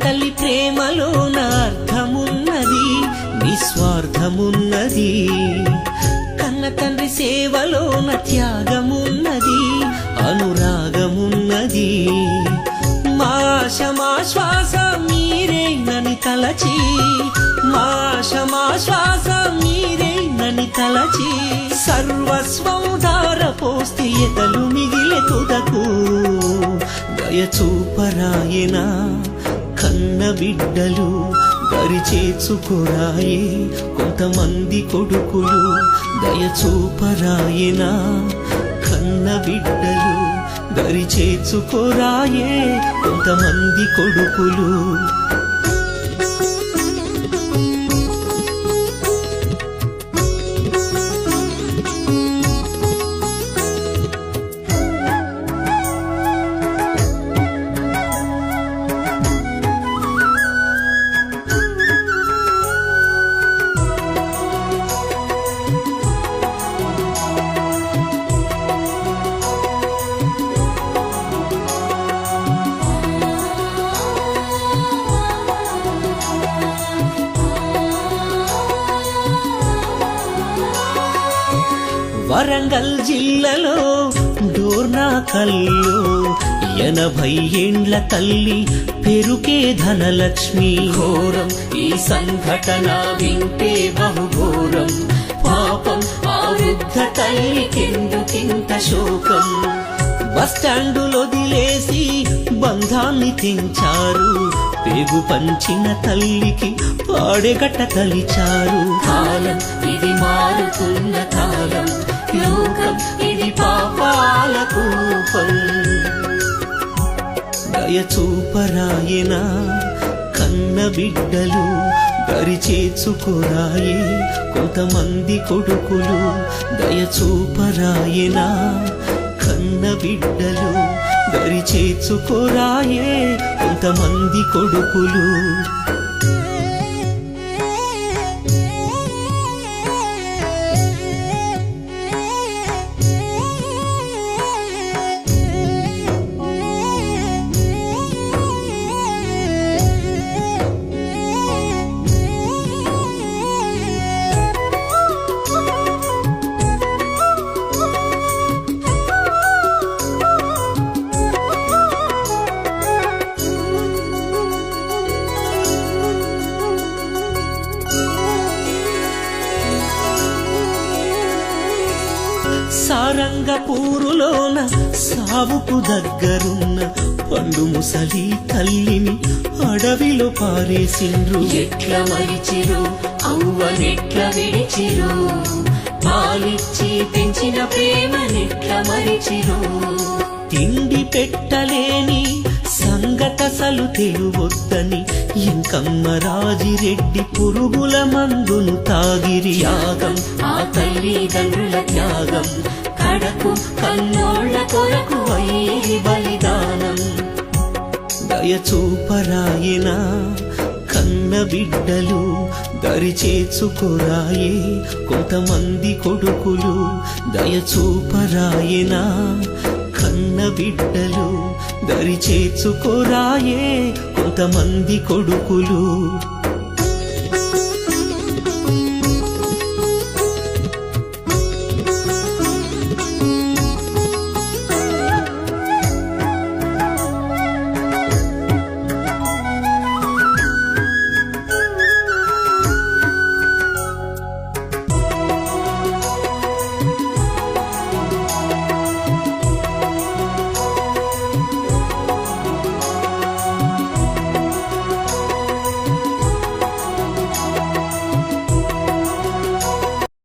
తల్లి ప్రేమలోన అర్థమున్నది, నిస్వార్థమున్నది. కన్న తండ్రి సేవలోన త్యాగమున్నది, అనురాగమున్నది. మా ఆశ మా శ్వాస మీరేనని తలచి, మా ఆశ మా శ్వాస మీరేనని తలచి, సర్వస్వం ధారపోస్తే ఎదలు మిగిలే తుదకు. దయచూపరాయనా కన్న బిడ్డలు, దరిచేర్చుకోరాయే కొంతమంది కొడుకులు. దయచూపరాయనా కన్న బిడ్డలు, దరిచేర్చుకోరాయే కొంతమంది కొడుకులు. వరంగల్ జిల్లాలో డోర్నాకల్లో 80 ఏండ్ల తల్లి పెరుకే ధనలక్ష్మి. ఘోరం ఈ సంఘటన వింటే బహుఘోరం, పాపం ఆ వృద్ధ తల్లికెందుకింత శోకం. బస్టాండులో వదిలేసి బంధాన్ని తెంచారు, పేగు పంచిన తల్లికి పాడెగట్ట తలిచారు. కాలం ఇది మారుతున్న కాలం, లోకం ఇది పాపాల కూపం. దయచూపరాయనా కన్న బిడ్డలు, దరిచేర్చుకోరాయే కొంతమంది కొడుకులు. దయచూపరాయనా కన్న బిడ్డలు, దరిచేర్చుకోరాయే కొంతమంది కొడుకులు. సారంగపూరులోన సావుకు దగ్గరున్న పండు ముసలి తల్లిని అడవిలో పారేసిండ్రు. ఎట్ల మరిచిరు అవ్వనెట్ల విడిచిరు, పాలిచ్చి పెంచిన ప్రేమనెట్ల మరిచిరు. తిండి పెట్టలేని సంగతసలు తెలువొద్దని ఇంకమ్మ రాజిరెడ్డి పురుగుల మందును తాగిరి. త్యాగం ఆ తల్లిదండ్రుల త్యాగం, కడకు కన్నోళ్ళ కొరకు అయ్యి బలిదానం. దయచూపరాయనా కన్న బిడ్డలు, దరిచేర్చుకోరాయే కొంతమంది కొడుకులు. దయచూపరాయనా కన్న బిడ్డలు, దరిచేర్చుకోరాయే కొంతమంది కొడుకులు.